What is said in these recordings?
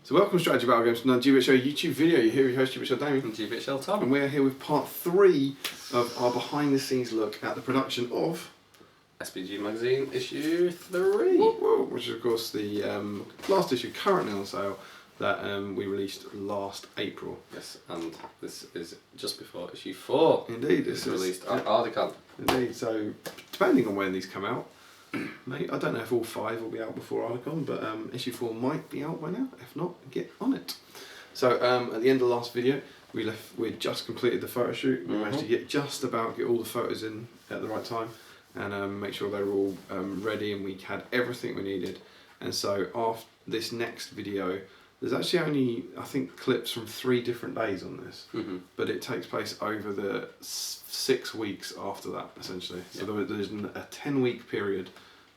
So welcome to Strategy Battle Games to another GBHL YouTube video. You're here with your host GBHL Damian and GBHL Tom. And we're here with part 3 of our behind the scenes look at the production of SBG Magazine issue 3. Which is of course the last issue currently on sale that we released last April. Yes, and this is just before issue 4. Indeed, this is released at Ardicon. Indeed, so depending on when these come out, mate, I don't know if all 5 will be out before Ardicon, but issue 4 might be out by now. If not, get on it. So at the end of the last video, we'd just completed the photo shoot. We managed to get all the photos in at the right time and make sure they were all ready, and we had everything we needed. And so after this next video, there's actually only, I think, clips from 3 different days on this, but it takes place over the 6 weeks after that, essentially. So there's a 10-week period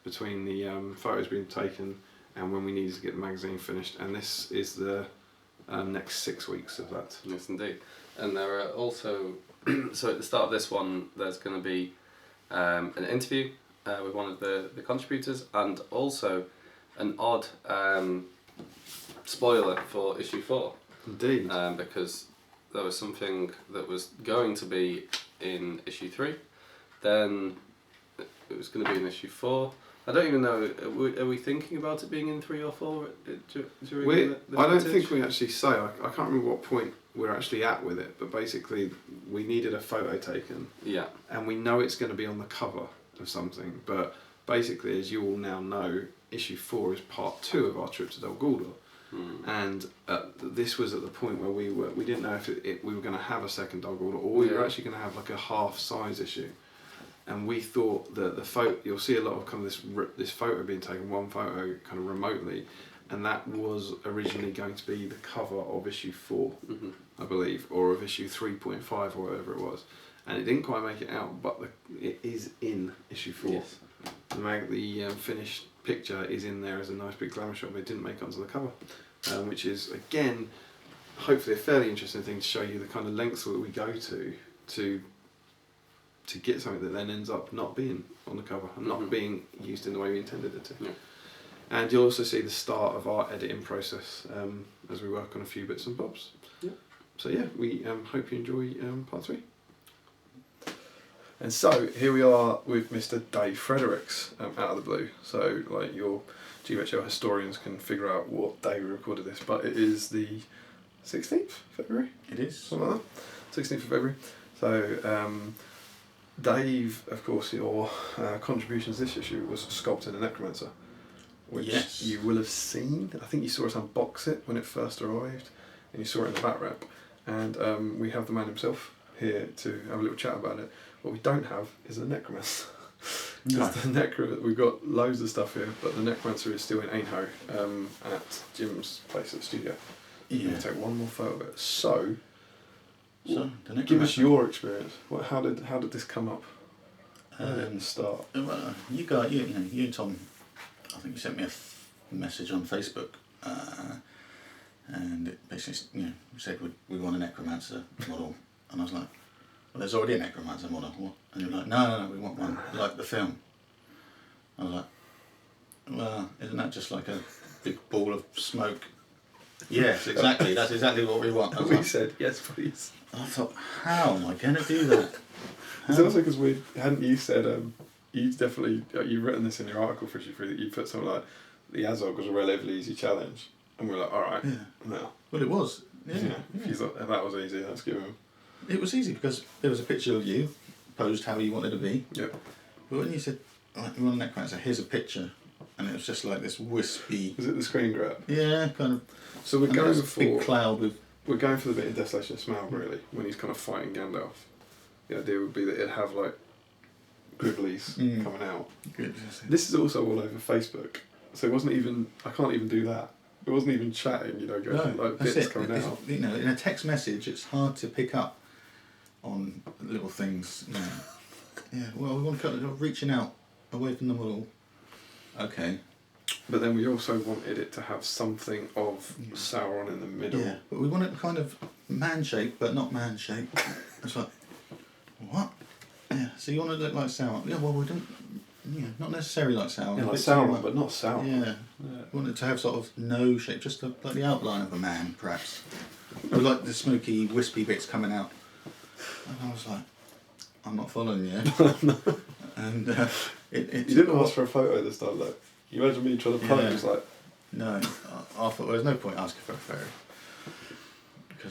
between the photos being taken and when we needed to get the magazine finished, and this is the next 6 weeks of that. Yes, indeed. And there are also, so at the start of this one, there's going to be an interview with one of the contributors, and also an odd spoiler for issue 4. Indeed. Because there was something that was going to be in issue 3, then it was going to be in issue 4. I don't even know, are we thinking about it being in 3 or 4 during the I don't footage? think we actually say. I can't remember what point we're actually at with it, but basically we needed a photo taken. Yeah. And we know it's going to be on the cover of something, but basically, as you all now know, issue 4 is part 2 of our trip to Dol Guldur. And this was at the point where we didn't know if we were going to have a second Dol Guldur, or we were actually going to have like a half-size issue. And we thought that the photo, you'll see a lot of kind of this photo being taken, one photo kind of remotely, and that was originally going to be the cover of issue 4, I believe, or of issue 3.5 or whatever it was. And it didn't quite make it out, but it is in issue 4. Yes. The finished picture is in there as a nice big glamour shot, but it didn't make it onto the cover, which is, again, hopefully a fairly interesting thing to show you the kind of lengths that we go to get something that then ends up not being on the cover and not being used in the way we intended it to. Yeah. And you'll also see the start of our editing process as we work on a few bits and bobs. Yeah. So yeah, we hope you enjoy part 3. And so here we are with Mr. Dave Fredericks out of the blue. So like your GBHL historians can figure out what day we recorded this, but it is the 16th February. It is. Something like that. 16th of February. So Dave, of course, your contributions this issue was sculpting a Necromancer, which you will have seen. I think you saw us unbox it when it first arrived, and you saw it in the back wrap. And we have the man himself here to have a little chat about it. What we don't have is a Necromancer. No. We've got loads of stuff here, but the Necromancer is still in Ainho at Jim's place at the studio. Yeah. I'm going to take one more photo of it. So give us your experience. How did this come up? How did it start? Well, you and Tom, I think you sent me a message on Facebook, and it basically, you said we want a Necromancer model, and I was like, well, there's already a Necromancer model. What? And you're like, no, we want one like the film. I was like, well, isn't that just like a big ball of smoke? Yes, exactly. That's exactly what we want. We said yes, please. I thought, how am I going to do that? It's also because you said you've written this in your article for issue 3 that you put something like the Azog was a relatively easy challenge, and we're like, all right, no. Well, it was. Yeah. If you thought that was easy, let's give him. It was easy because there was a picture of you posed how you wanted to be. Yep. But when you said, we want a Necromancer, here's a picture, and it was just like this wispy. Was it the screen grab? Yeah, kind of. So we're going for big cloud with. We're going for the bit in Desolation of Smaug, really, when he's kind of fighting Gandalf. The idea would be that it'd have like Gribblies coming out. Good. This is also all over Facebook, so it wasn't even. I can't even do that. It wasn't even chatting, going like bits coming out. In a text message, it's hard to pick up on little things. Yeah. Well, we want to reaching out away from them all. Okay. But then we also wanted it to have something of Sauron in the middle. Yeah, but we want it kind of man-shaped, but not man-shaped. It's like, what? Yeah, so you want to look like Sauron? Yeah, well, we don't not necessarily like Sauron. Yeah, like Sauron, but not Sauron. Yeah. I want it to have sort of no shape, just like the outline of a man, perhaps. With like the smoky, wispy bits coming out. And I was like, I'm not following you. And you didn't ask for a photo this time, though. You imagine me trying to pose like. No, I thought there was no point asking for a photo.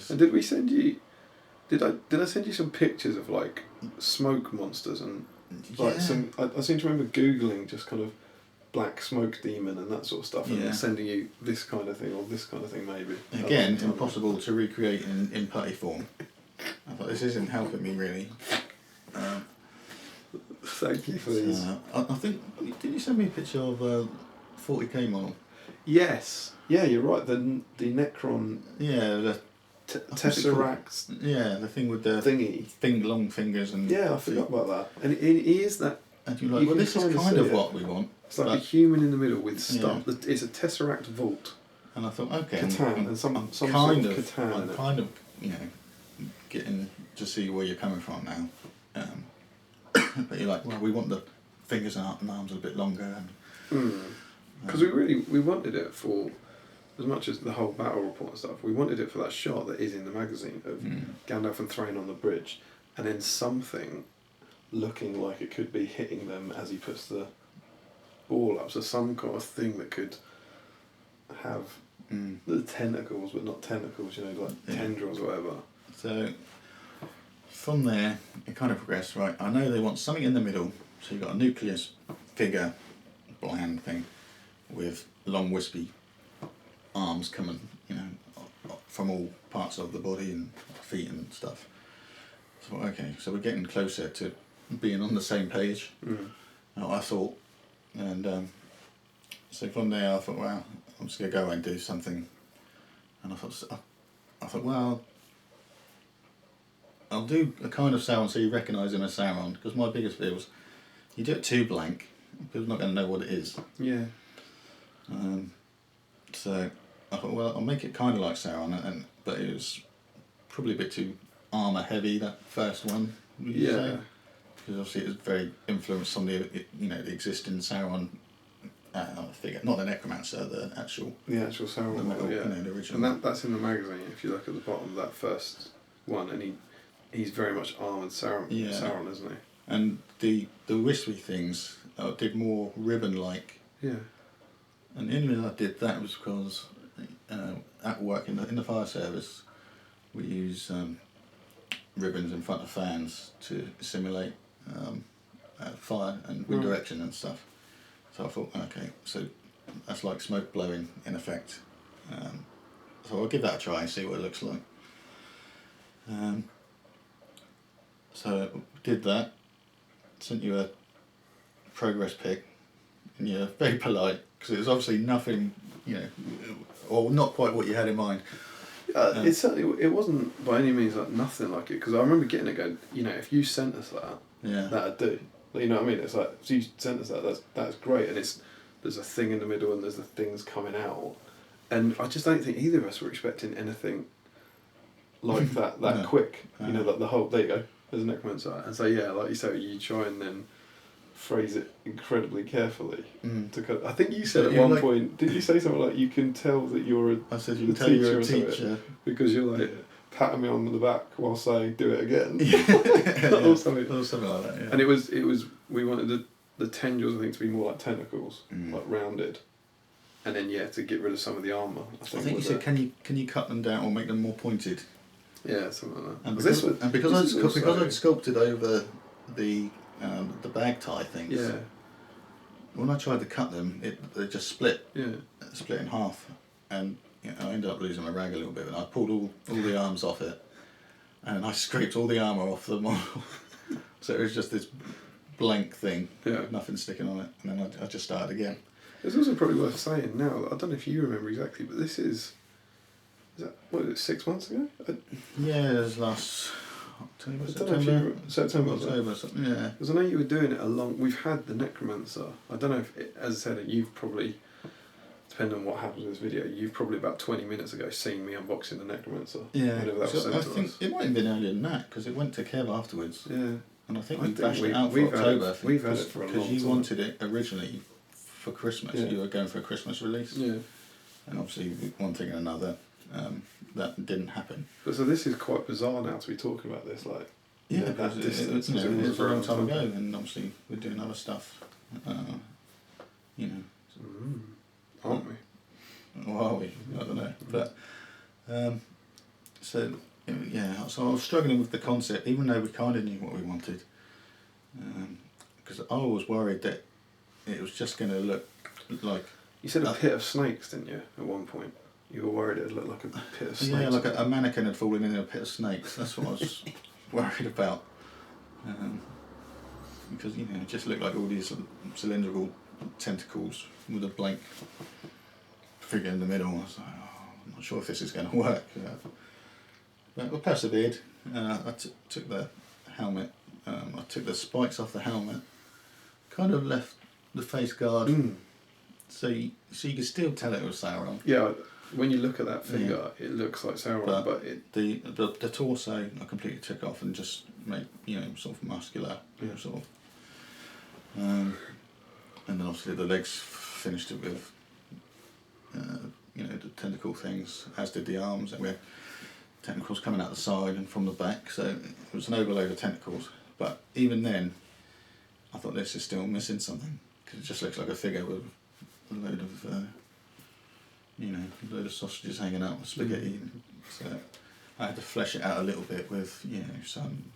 And did we send you? Did I send you some pictures of like smoke monsters and like some? I seem to remember googling just kind of black smoke demon and that sort of stuff, and then sending you this kind of thing or this kind of thing maybe. Again, impossible to recreate in putty form. I thought this isn't helping me really. Thank you for these. I think did you send me a picture of 40k model? Yes. Yeah, you're right. The Necron. Yeah, the Tesseract. Yeah, the thing with the long fingers and. Yeah, I forgot about that. And he is that. And you're like, well, this is kind of what we want. It's like a human in the middle with stuff. Yeah. It's a Tesseract vault. And I thought, okay, Catan and some kind sort of Catan. I'm kind of getting to see where you're coming from now. But you're like, well, we want the fingers and arms a bit longer. Because we wanted it for, as much as the whole battle report and stuff, we wanted it for that shot that is in the magazine of Gandalf and Thrain on the bridge, and then something looking like it could be hitting them as he puts the ball up. So some kind of thing that could have the tentacles, but not tentacles, like tendrils or whatever. So from there, it kind of progressed, right? I know they want something in the middle, so you've got a nucleus figure, bland thing, with long wispy arms coming, from all parts of the body and feet and stuff. So okay, so we're getting closer to being on the same page. I thought, and so from there I thought, well, I'm just gonna go and do something, and I thought, well, I'll do a kind of Sauron so you recognise him as Sauron, because my biggest fear was, you do it too blank, people's not going to know what it is. Yeah. So I thought, well, I'll make it kind of like Sauron, but it was probably a bit too armour heavy, that first one. Yeah. Because obviously it was very influenced on the existing Sauron figure, not the Necromancer, the actual Sauron model, the original. And that's in the magazine. If you look at the bottom of that first one, and he's very much armoured Sauron, isn't he? And the wispy things did more ribbon-like. Yeah. And the only reason I did that was because at work in the fire service, we use ribbons in front of fans to simulate fire and wind direction and stuff. So I thought, okay, so that's like smoke blowing in effect. So I'll give that a try and see what it looks like. So did that, sent you a progress pic, and you're very polite, because it was obviously nothing, or not quite what you had in mind. It wasn't by any means like nothing like it, because I remember getting it going, if you sent us that, that'd do. You know what I mean? It's like, if you sent us that's great, and there's a thing in the middle and there's the things coming out, and I just don't think either of us were expecting anything like that quick. Like the whole, there you go, there's a Necromancer, and so like you say, you try and then phrase it incredibly carefully. I think you said at one point, did you say something like, you can tell that you're a I said you can tell you're a teacher because you're like patting me on the back while saying do it again. or something like that. Yeah. And it was we wanted the tendrils, I think, to be more like tentacles, like rounded, and then to get rid of some of the armour. I think you said can you cut them down or make them more pointed? Yeah, something like that. And because I'd sculpted over the bag tie things. Yeah. When I tried to cut them, they just split. Yeah. Split in half, and I ended up losing my rag a little bit. And I pulled all the arms off it, and I scraped all the armour off the model. So it was just this blank thing, with nothing sticking on it. And then I just started again. It's also probably worth saying now, I don't know if you remember exactly, but this is that, what is it, 6 months ago? Yeah, it was last October, September, something, yeah. Because I know you were doing it we've had the Necromancer. I don't know if, as I said, you've probably, depending on what happens in this video, you've probably about 20 minutes ago seen me unboxing the Necromancer. Yeah, whenever that was sent I to think us. it might have been earlier than that, because it went to Kev afterwards. Yeah. And I think we bashed it out for October. We've had it for a long time. Because you wanted it originally for Christmas. Yeah. You were going for a Christmas release. Yeah. And obviously, one thing and another, that didn't happen. But so this is quite bizarre now to be talking about this, like. Yeah, because it was a long time ago, and obviously we're doing other stuff. Aren't we? Or are we? I don't know. But so I was struggling with the concept, even though we kind of knew what we wanted. Because I was worried that it was just going to look like. You said a pit of snakes, didn't you? At one point, you were worried it would look like a pit of snakes. Yeah, like a mannequin had fallen in a pit of snakes. That's what I was worried about. Because it just looked like all these cylindrical tentacles with a blank figure in the middle. I was like, I'm not sure if this is going to work. But we persevered. I took the helmet. I took the spikes off the helmet. Kind of left the face guard. So you could still tell it was Sauron. Yeah, when you look at that figure, it looks like Sauron, but the torso I completely took off and just made sort of muscular, sort of. And then obviously the legs finished it with the tentacle things, as did the arms, and we had tentacles coming out the side and from the back, so it was an overload of tentacles. But even then, I thought this is still missing something, because it just looks like a figure with a load of sausages hanging out with spaghetti. So I had to flesh it out a little bit with some,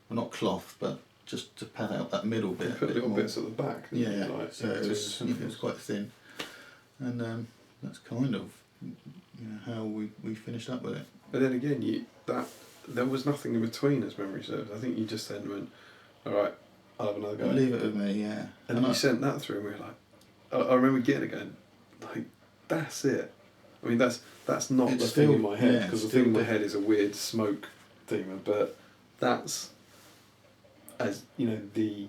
well, not cloth, but just to pad out that middle bit. You put little bits at the back. Yeah, so it was quite thin, and that's kind of how we finished up with it. But then again, there was nothing in between, as memory serves. I think you just then went, all right, I'll have another go. Leave it with me, yeah. And you sent that through, and we were like, I remember getting it going, like, that's it. I mean, that's not the thing in my head, because the thing in my head is a weird smoke demon, but that's, as the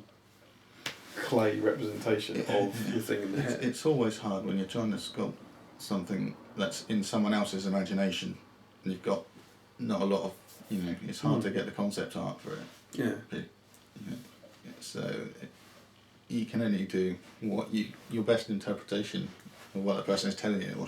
clay representation of the thing in the head. It's always hard when you're trying to sculpt something that's in someone else's imagination, and you've got not a lot of, it's hard to get the concept art for it. Yeah. So you can only do what your best interpretation of what the person is telling you, or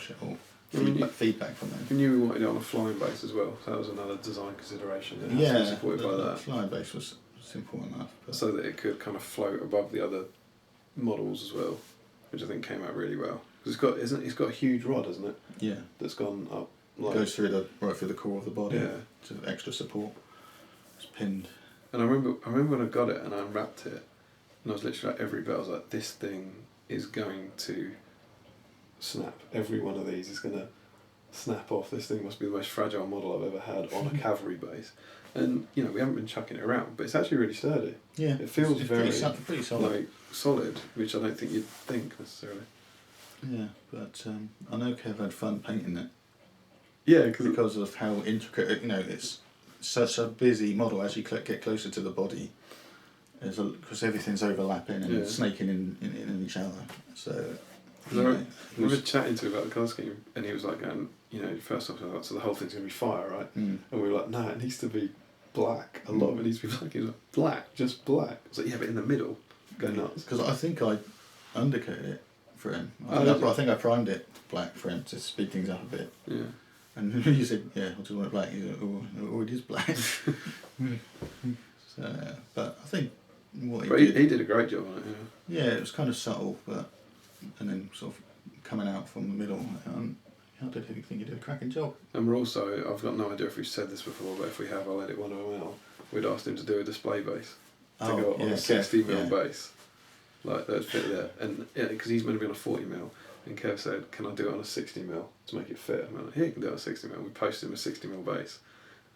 feedback from them. You knew we wanted it on a flying base as well, so that was another design consideration. It has to be supported by that. Flying base was simple enough. So that it could kind of float above the other models as well, which I think came out really well. Because it's got a huge rod, hasn't it? Yeah. That's gone up. It goes right through the core of the body. Yeah. To extra support. It's pinned. And I remember when I got it and I unwrapped it, and I was literally like, every bit, I was like, this thing is going to snap. Every one of these is going to snap off. This thing must be the most fragile model I've ever had on a cavalry base. And we haven't been chucking it around, but it's actually really sturdy. Yeah. It feels very pretty solid. Like, solid, which I don't think you'd think necessarily. Yeah, but I know Kev had fun painting it. Yeah, because of how intricate, it's such a busy model as you get closer to the body. Because everything's overlapping and snaking in each other. So. I remember chatting to him about the colour scheme, and he was like, first off, so the whole thing's going to be fire, right? And we were like, no, it needs to be black. A lot of it needs to be black. He was like, black, just black. I was like, yeah, but in the middle, go nuts. Because I think I undercoated it for him. I think I primed it black for him to speed things up a bit. Yeah. And he said, yeah, I just want it black. He said, oh, it is black. So, but I think he did a great job on it, yeah. Yeah, it was kind of subtle, and then sort of coming out from the middle. I did think he did a cracking job. And we're also, I've got no idea if we've said this before, but if we have, I'll edit one of them out. We'd asked him to do a display base to go on a 60mm base, like that fit there, and because he's meant to be on a 40mm, and Kev said, "Can I do it on a 60mm to make it fit?" I'm like, "Yeah, you can do it on a 60mm." We posted him a 60mm base,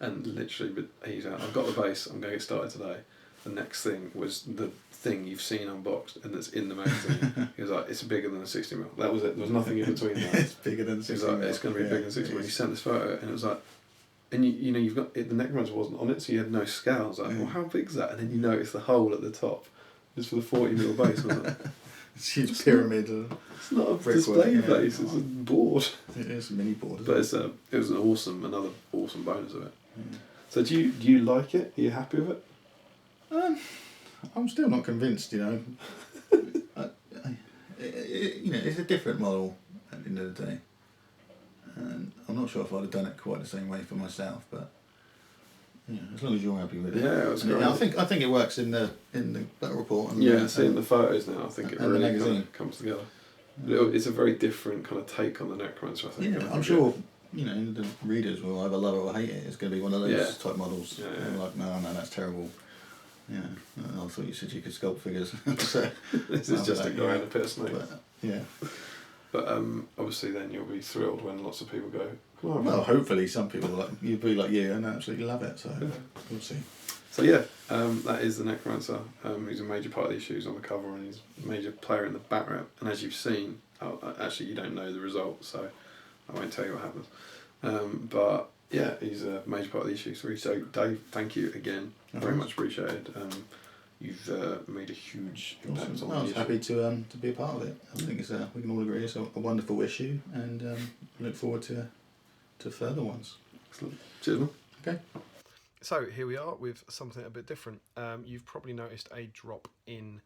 and literally, but he's out. I've got the base. I'm going to get started today. The next thing was the thing you've seen unboxed and that's in the magazine. He was like, "It's bigger than a 60mm." That was it. There was nothing in between that. It's bigger than 60mm. He was like, "It's going to be bigger than 60mm." He sent this photo, and it was like, and you've got it, the Necromancer wasn't on it, so you had no scale. I was like, "Well, how big's that?" And then you notice the hole at the top, just for the 40mm base. I was like, it's a huge pyramid. It's not a display base. It's a board. It is a mini board. But it was another awesome bonus of it. So do you like it? Are you happy with it? I'm still not convinced, you know. It's a different model at the end of the day. And I'm not sure if I'd have done it quite the same way for myself, but as long as you're happy with it. Yeah, it was great. I think it works in the battle report. And seeing the photos now, I think it really kind of comes together. It's a very different kind of take on the Necromancer, I think. Yeah, I'm sure the readers will either love it or hate it. It's going to be one of those type models. Yeah. And like, no, that's terrible. Yeah, I thought you said you could sculpt figures. So, this is just a guy in a pit of snakes. Yeah. But obviously then you'll be thrilled when lots of people go, well, hopefully some people you'll be like you and absolutely love it, so we'll see. So that is the Necromancer, who's a major part of the issues on the cover, and he's a major player in the bat rep. And as you've seen, actually you don't know the result, so I won't tell you what happens. But yeah, he's a major part of the issue 3. So Dave, thank you again, very much appreciated. You've made a huge impact on the issue. I was happy to be a part of it. I think we can all agree it's a wonderful issue, and look forward to further ones. Excellent. Cheers, man. Okay. So here we are with something a bit different. You've probably noticed a drop in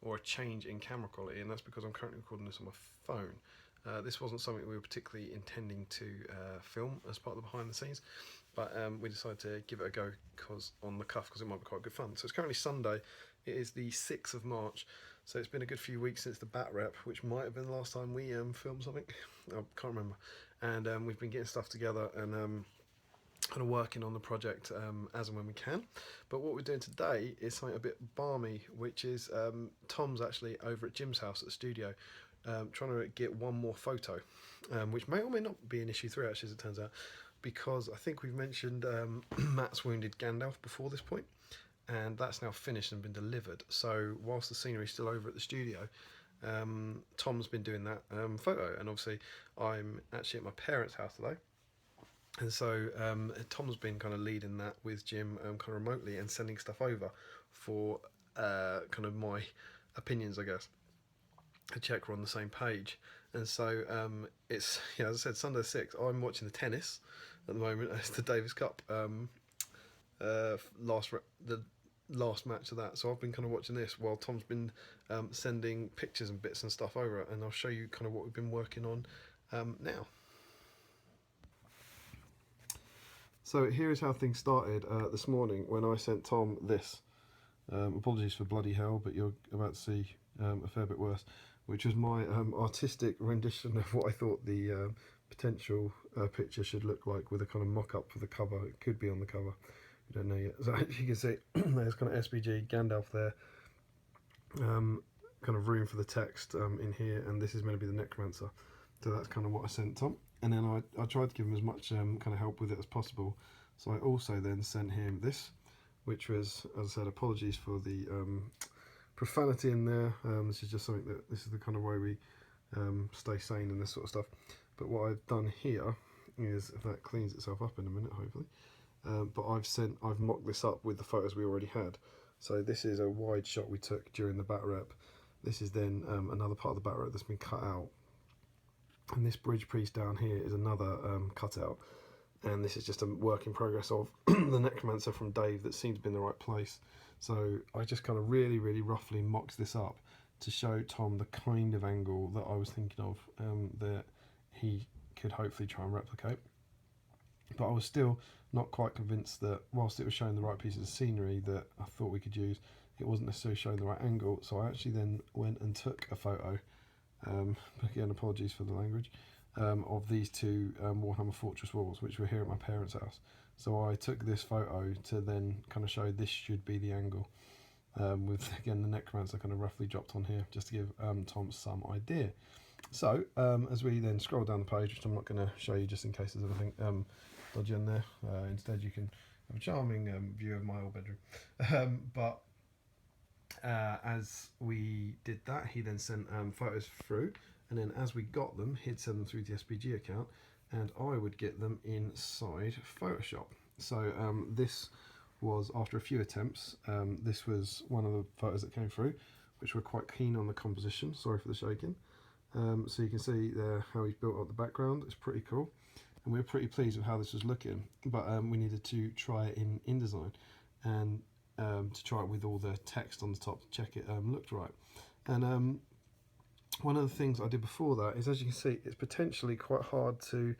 or a change in camera quality, and that's because I'm currently recording this on my phone. This wasn't something we were particularly intending to film as part of the behind the scenes, but we decided to give it a go on the cuff because it might be quite good fun. So it's currently Sunday. It is the 6th of March. So it's been a good few weeks since the bat rep, which might have been the last time we filmed something. I can't remember. And we've been getting stuff together and kind of working on the project as and when we can. But what we're doing today is something a bit balmy, which is Tom's actually over at Jim's house at the studio trying to get one more photo, which may or may not be in issue 3 actually, as it turns out, because I think we've mentioned Matt's wounded Gandalf before this point, and that's now finished and been delivered. So whilst the scenery's still over at the studio, Tom's been doing that photo, and obviously I'm actually at my parents' house today, and so Tom's been kind of leading that with Jim kind of remotely and sending stuff over for kind of my opinions, I guess, to check we're on the same page. And so it's, as I said, Sunday 6th. I'm watching the tennis at the moment. It's the Davis Cup, the last match of that. So I've been kind of watching this while Tom's been sending pictures and bits and stuff over it, and I'll show you kind of what we've been working on now. So here is how things started this morning when I sent Tom this. Apologies for bloody hell, but you're about to see a fair bit worse, which was my artistic rendition of what I thought the potential picture should look like, with a kind of mock-up for the cover. It could be on the cover, we don't know yet. So as you can see, there's kind of SBG Gandalf there, kind of room for the text in here, and this is meant to be the Necromancer. So that's kind of what I sent Tom, and then I tried to give him as much kind of help with it as possible. So I also then sent him this, which was, as I said, apologies for the profanity in there. This is just something this is the kind of way we stay sane and this sort of stuff. But what I've done here is, if that cleans itself up in a minute, hopefully. But I've mocked this up with the photos we already had. So this is a wide shot we took during the bat rep. This is then another part of the bat rep that's been cut out. And this bridge piece down here is another cutout. And this is just a work in progress of the Necromancer from Dave that seemed to be in the right place. So I just kind of really, really roughly mocked this up to show Tom the kind of angle that I was thinking of that he could hopefully try and replicate. But I was still not quite convinced that whilst it was showing the right pieces of scenery that I thought we could use, it wasn't necessarily showing the right angle. So I actually then went and took a photo, again apologies for the language, of these two Warhammer Fortress walls, which were here at my parents' house. So I took this photo to then kind of show this should be the angle, with again the Necromancer kind of roughly dropped on here, just to give Tom some idea. So as we then scroll down the page, which I'm not going to show you just in case there's anything dodgy in there, instead you can have a charming view of my old bedroom. But as we did that, he then sent photos through, and then as we got them, he'd send them through the SBG account, and I would get them inside Photoshop. So this was after a few attempts. This was one of the photos that came through, which were quite keen on the composition. Sorry for the shaking. So you can see there how he's built up the background. It's pretty cool, and we were pretty pleased with how this was looking. But we needed to try it in InDesign, and to try it with all the text on the top to check it looked right. And one of the things I did before that is, as you can see, it's potentially quite hard to,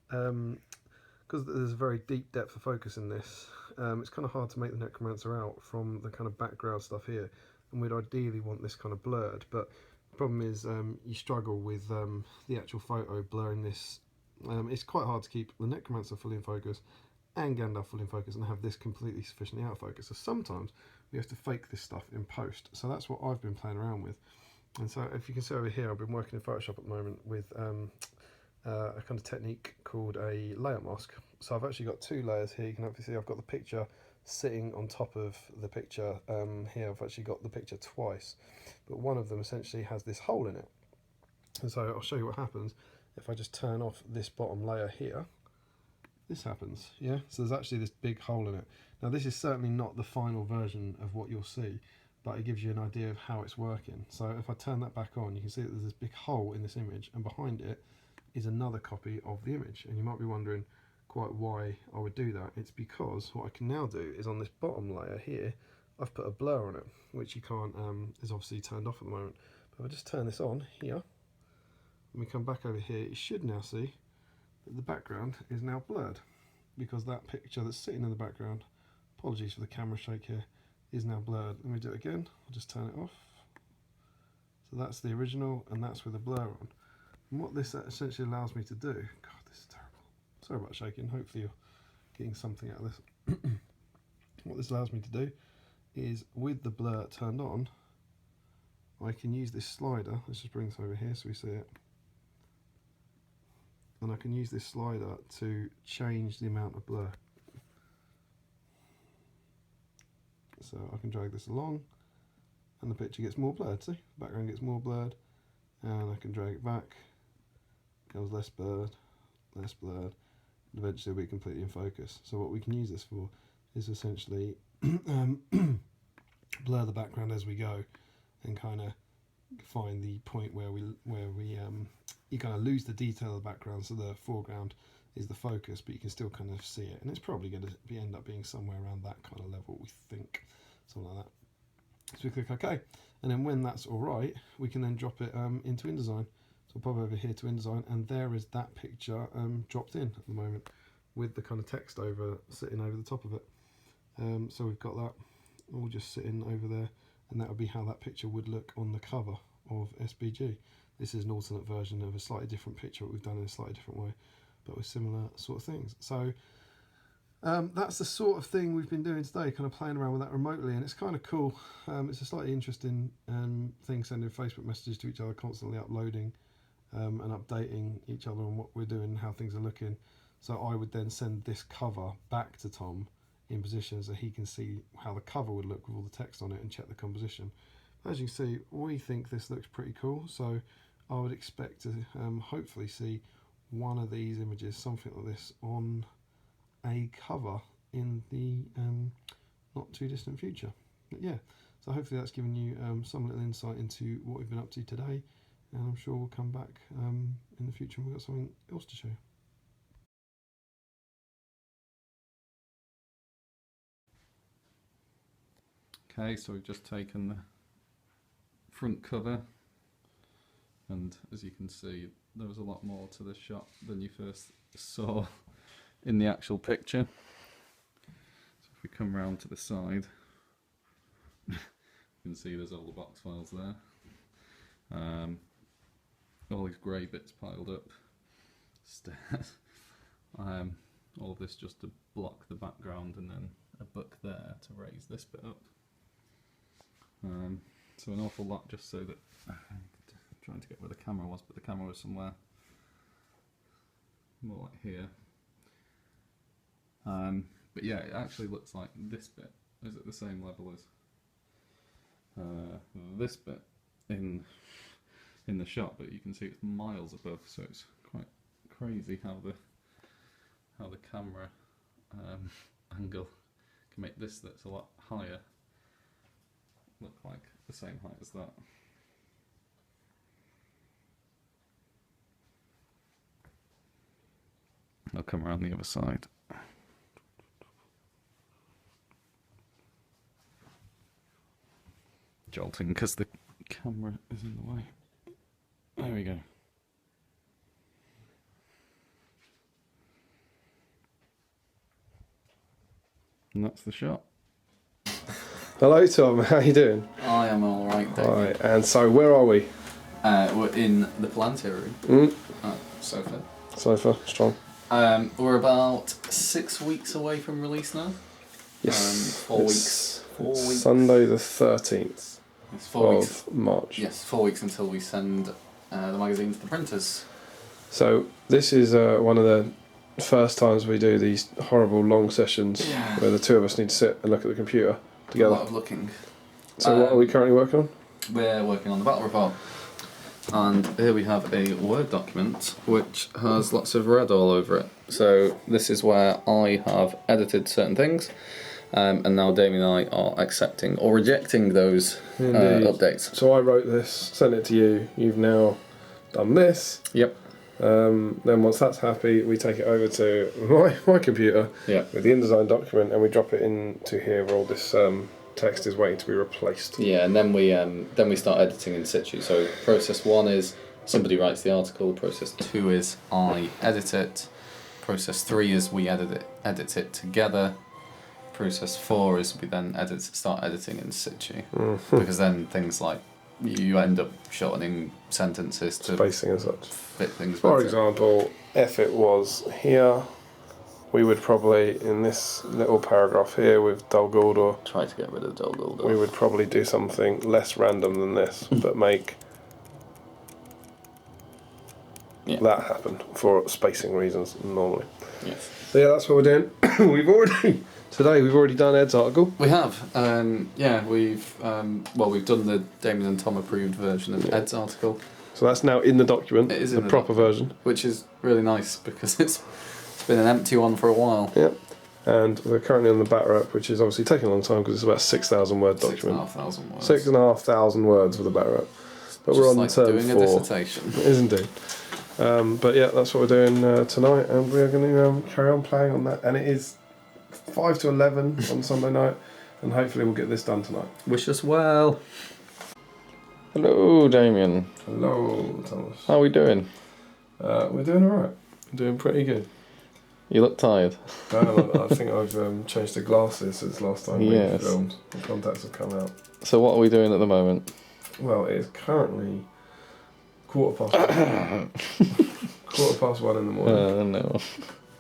because there's a very deep depth of focus in this, it's kind of hard to make the Necromancer out from the kind of background stuff here, and we'd ideally want this kind of blurred, but the problem is you struggle with the actual photo blurring this. It's quite hard to keep the Necromancer fully in focus and Gandalf fully in focus and have this completely sufficiently out of focus. So sometimes we have to fake this stuff in post. So that's what I've been playing around with. And so if you can see over here, I've been working in Photoshop at the moment with a kind of technique called a layer mask. So I've actually got two layers here. You can hopefully see I've got the picture sitting on top of the picture. Here I've actually got the picture twice, but one of them essentially has this hole in it. And so I'll show you what happens if I just turn off this bottom layer here. This happens, yeah? So there's actually this big hole in it. Now this is certainly not the final version of what you'll see, but it gives you an idea of how it's working. So if I turn that back on, you can see that there's this big hole in this image, and behind it is another copy of the image. And you might be wondering quite why I would do that. It's because what I can now do is on this bottom layer here, I've put a blur on it, which you can't, is obviously turned off at the moment. But if I just turn this on here, when we come back over here, you should now see that the background is now blurred, because that picture that's sitting in the background, apologies for the camera shake here, is now blurred. Let me do it again. I'll just turn it off. So that's the original, and that's with a blur on. And what this essentially allows me to do, God, this is terrible. Sorry about shaking. Hopefully you're getting something out of this. What this allows me to do is, with the blur turned on, I can use this slider. Let's just bring this over here so we see it. And I can use this slider to change the amount of blur. So I can drag this along and the picture gets more blurred, see? The background gets more blurred, and I can drag it back, becomes less blurred, and eventually it'll be completely in focus. So what we can use this for is essentially blur the background as we go, and kind of find the point where you kind of lose the detail of the background, so the foreground is the focus, but you can still kind of see it, and it's probably going to end up being somewhere around that kind of level, we think, something like that. So we click OK, and then when that's all right, we can then drop it into InDesign. So I'll pop over here to InDesign, and there is that picture dropped in at the moment with the kind of text sitting over the top of it. So we've got that all just sitting over there, and that would be how that picture would look on the cover of SBG. This is an alternate version of a slightly different picture, what we've done in a slightly different way, but with similar sort of things. So that's the sort of thing we've been doing today, kind of playing around with that remotely, and it's kind of cool. It's a slightly interesting thing, sending Facebook messages to each other, constantly uploading and updating each other on what we're doing and how things are looking. So I would then send this cover back to Tom in position so he can see how the cover would look with all the text on it and check the composition. As you can see, we think this looks pretty cool, so I would expect to hopefully see one of these images, something like this, on a cover in the not too distant future. But yeah, so hopefully that's given you some little insight into what we've been up to today, and I'm sure we'll come back in the future and we've got something else to show you. Okay, so we've just taken the front cover, and as you can see, there was a lot more to this shot than you first saw in the actual picture. So if we come round to the side, you can see there's all the box files there. All these grey bits piled up, stairs. All of this just to block the background, and then a book there to raise this bit up. So an awful lot just so that I'm trying to get where the camera was, but the camera was somewhere more like here. But yeah, it actually looks like this bit is at the same level as this bit in the shot, but you can see it's miles above, so it's quite crazy how the camera angle can make this that's a lot higher look like the same height as that. I'll come around the other side. jolting because the camera is in the way. There we go. And that's the shot. Hello, Tom. How you doing? I am all right, Dave. All right. And so, where are we? We're in the Palantir room. Sofa. Sofa, strong. We're about 6 weeks away from release now. Yes. 4 weeks. 4 weeks. Sunday the 13th It's 4 of weeks. March. Yes, 4 weeks until we send the magazine to the printers. So this is one of the first times we do these horrible long sessions where the two of us need to sit and look at the computer together. A lot of looking. So what are we currently working on? We're working on the battle report. And here we have a Word document which has lots of red all over it. So this is where I have edited certain things, and now Damien and I are accepting or rejecting those updates. So I wrote this, sent it to you, you've now done this. Yep. Then once that's happy, we take it over to my computer with the InDesign document, and we drop it into here where all this text is waiting to be replaced. Yeah, and then we start editing in situ. So process 1 is somebody writes the article. Process 2 is I edit it. Process 3 is we edit it together. Process 4 is we then start editing in situ, because then things like you end up shortening sentences to spacing and such. Fit things. For example, if it was here, we would probably, in this little paragraph here with Dol Guldur, try to get rid of Dol Guldur. We would probably do something less random than this, but make that happen for spacing reasons normally. Yes. So yeah, that's what we're doing. We've already done Ed's article. We have. We've done the Damien and Tom approved version of Ed's article. So that's now in the document. It is the proper version, which is really nice because it's been an empty one for a while. Yep. And we're currently on the batter up, which is obviously taking a long time because it's about a 6,000 word document. 6,500 words. 6,500 words for the batter up. But just we're on like turn doing 4. A dissertation. It is indeed. But yeah, that's what we're doing tonight, and we're going to carry on playing on that. And it is 5 to 11 on Sunday night, and hopefully we'll get this done tonight. Wish us well. Hello, Damien. Hello, Thomas. How are we doing? We're doing alright. We're doing pretty good. You look tired. I think I've changed the glasses since last time we filmed. The contacts have come out. So what are we doing at the moment? Well, it is currently 1:15. 1:15 in the morning. No.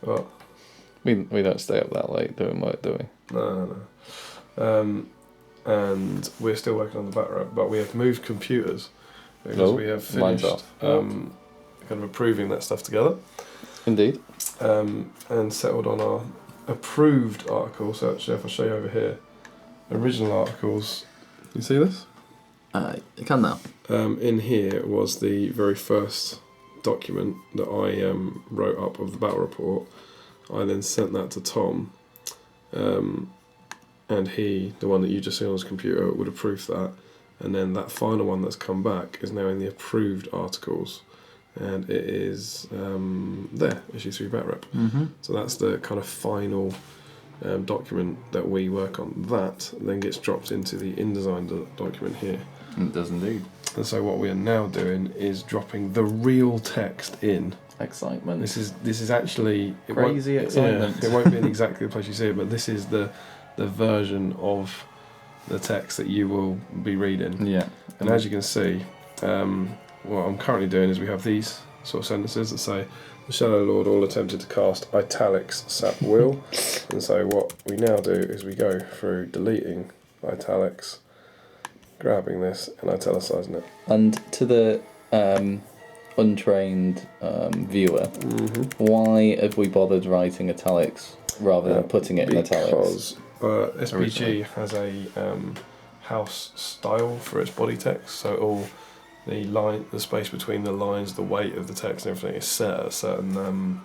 What? We don't stay up that late doing work, do we? No. And we're still working on the batter up, but we have moved computers because we have finished kind of approving that stuff together. Indeed. And settled on our approved article. So actually, if I show you over here, original articles. You see this? You can now. In here was the very first document that I wrote up of the battle report. I then sent that to Tom, and he, the one that you just see on his computer, would approve that. And then that final one that's come back is now in the approved articles, and it is there, issue 3 bat rep. So that's the kind of final document that we work on. That then gets dropped into the InDesign document here. It does indeed. And so what we are now doing is dropping the real text in. Excitement. This is actually crazy excitement. Yeah, it won't be in exactly the place you see it, but this is the version of the text that you will be reading. Yeah. And as you can see, what I'm currently doing is we have these sort of sentences that say, "The Shadow Lord all attempted to cast italics sap will," and so what we now do is we go through deleting italics, grabbing this and italicizing it. And to the untrained viewer, why have we bothered writing italics rather than putting it in italics? Because SBG has a house style for its body text, so all the space between the lines, the weight of the text and everything is set at certain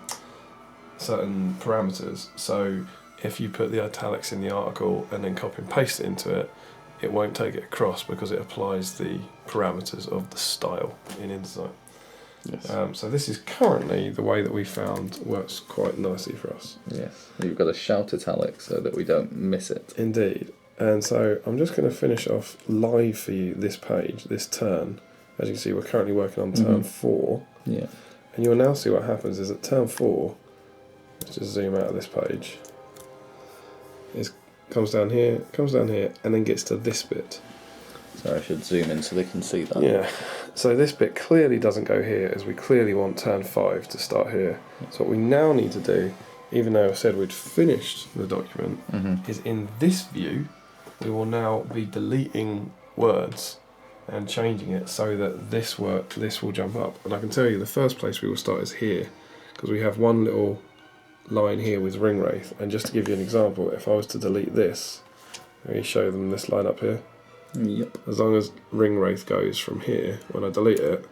parameters. So if you put the italics in the article and then copy and paste it into it, it won't take it across because it applies the parameters of the style in InDesign. Yes. So this is currently the way that we found works quite nicely for us. Yes. You've got to shout italics so that we don't miss it. Indeed. And so I'm just going to finish off live for you this page, this turn. As you can see, we're currently working on turn 4. Yeah. And you'll now see what happens is at turn 4, let's just zoom out of this page, comes down here, and then gets to this bit. So I should zoom in so they can see that. Yeah. So this bit clearly doesn't go here, as we clearly want turn 5 to start here. So what we now need to do, even though I said we'd finished the document, is in this view, we will now be deleting words and changing it so that this will jump up. And I can tell you the first place we will start is here, because we have one little line here with ring wraith. And just to give you an example, if I was to delete this, let me show them this line up here. Yep. As long as ring wraith goes from here, when I delete it,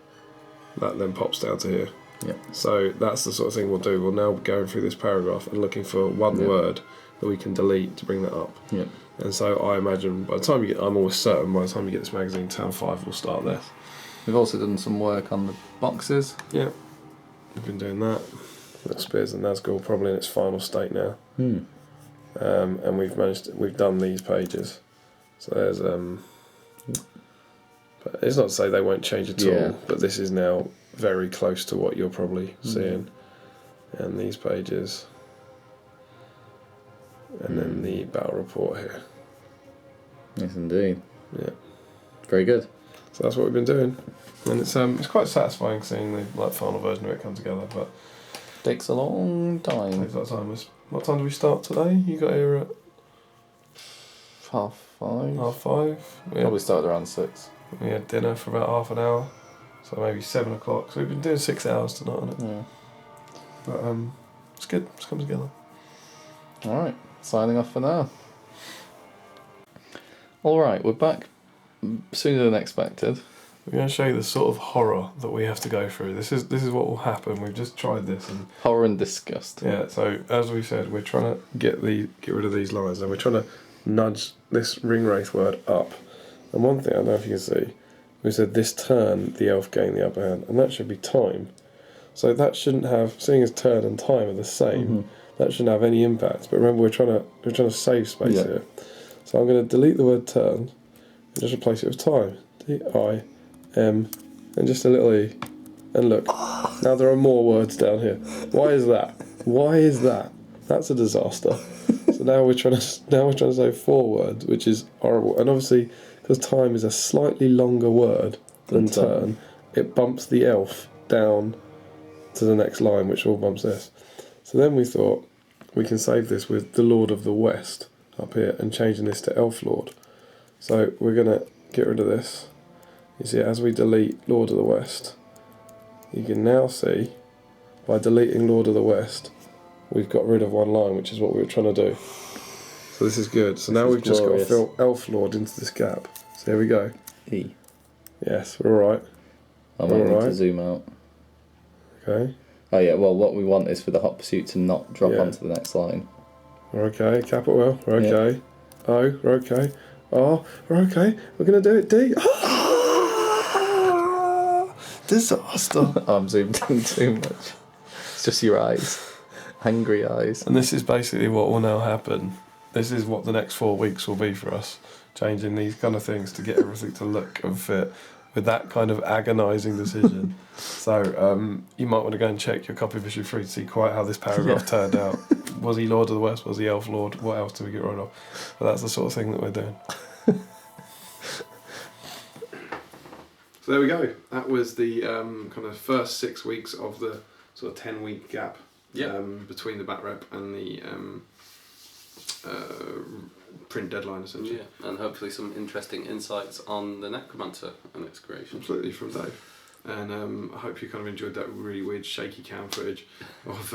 that then pops down to here. Yep. So that's the sort of thing we'll do. We'll now be going through this paragraph and looking for one word that we can delete to bring that up. Yep. And so I imagine by the time you get, I'm almost certain by the time you get this magazine, turn 5 will start there. We've also done some work on the boxes. Yeah, we've been doing that. Little Spears and Nazgul probably in its final state now. And we've done these pages. So there's but it's not to say they won't change at all, but this is now very close to what you're probably seeing. And these pages. And then the battle report here. Yes, indeed. Yeah. Very good. So that's what we've been doing. And it's quite satisfying seeing the final version of it come together, but takes a long time. Takes a lot of time. What time did we start today? You got here at 5:30. 5:30. Probably started around 6. We had dinner for about half an hour, so maybe 7 o'clock. So we've been doing 6 hours tonight on it. Yeah. But it's good. It's come together. All right. Signing off for now. All right, we're back sooner than expected. We're going to show you the sort of horror that we have to go through. This is what will happen. We've just tried this and horror and disgust. Yeah. So as we said, we're trying to get rid of these lines, and we're trying to nudge this ring wraith word up. And one thing I don't know if you can see, we said this turn the elf gained the upper hand, and that should be time. So that shouldn't have, seeing as turn and time are the same, that shouldn't have any impact. But remember, we're trying to save space here. So I'm going to delete the word turn and just replace it with time. T-I-M and just a little e. And look, now there are more words down here. Why is that? Why is that? That's a disaster. So now we're trying to say 4 words, which is horrible. And obviously, because time is a slightly longer word than turn, it bumps the elf down to the next line, which all bumps this. So then we thought we can save this with the Lord of the West up here and changing this to Elf Lord. So we're going to get rid of this. You see, as we delete Lord of the West, you can now see by deleting Lord of the West, we've got rid of one line, which is what we were trying to do. So this is good. So now we've just got to fill Elf Lord into this gap. So here we go. E. Yes, we're alright. I might need to zoom out. Okay. Oh yeah, well what we want is for the hot pursuit to not drop onto the next line. We're okay, capital L, we're okay. O, we're okay. R, we're okay. We're going to do it. D. Disaster. I'm zoomed in too much. It's just your eyes. Angry eyes. And this is basically what will now happen. This is what the next 4 weeks will be for us. Changing these kind of things to get everything to look and fit with that kind of agonising decision. So you might want to go and check your copy of issue 3 to see quite how this paragraph turned out. Was he Lord of the West? Was he Elf Lord? What else do we get rid of? But that's the sort of thing that we're doing. So there we go. That was the kind of first 6 weeks of the sort of 10-week gap between the back rep and the print deadline, essentially. Yeah, and hopefully some interesting insights on the Necromancer and its creation. Absolutely, from Dave. And I hope you kind of enjoyed that really weird shaky cam footage of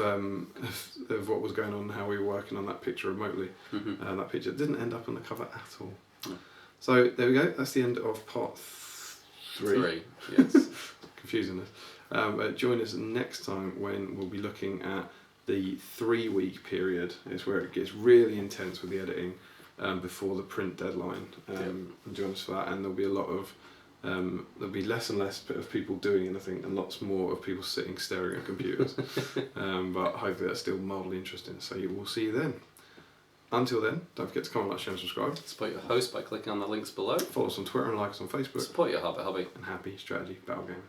what was going on and how we were working on that picture remotely. That picture didn't end up on the cover at all. No. So there we go. That's the end of part 3. Yes. Confusing us. Join us next time when we'll be looking at the 3-week period. It's where it gets really intense with the editing before the print deadline. And join us for that, and there'll be a lot of there'll be less and less of people doing anything and lots more of people sitting staring at computers. But hopefully that's still mildly interesting. So we'll see you then. Until then, don't forget to comment, like, share and subscribe. Support your host by clicking on the links below. Follow us on Twitter and like us on Facebook. Support your hobby. And happy strategy battle game.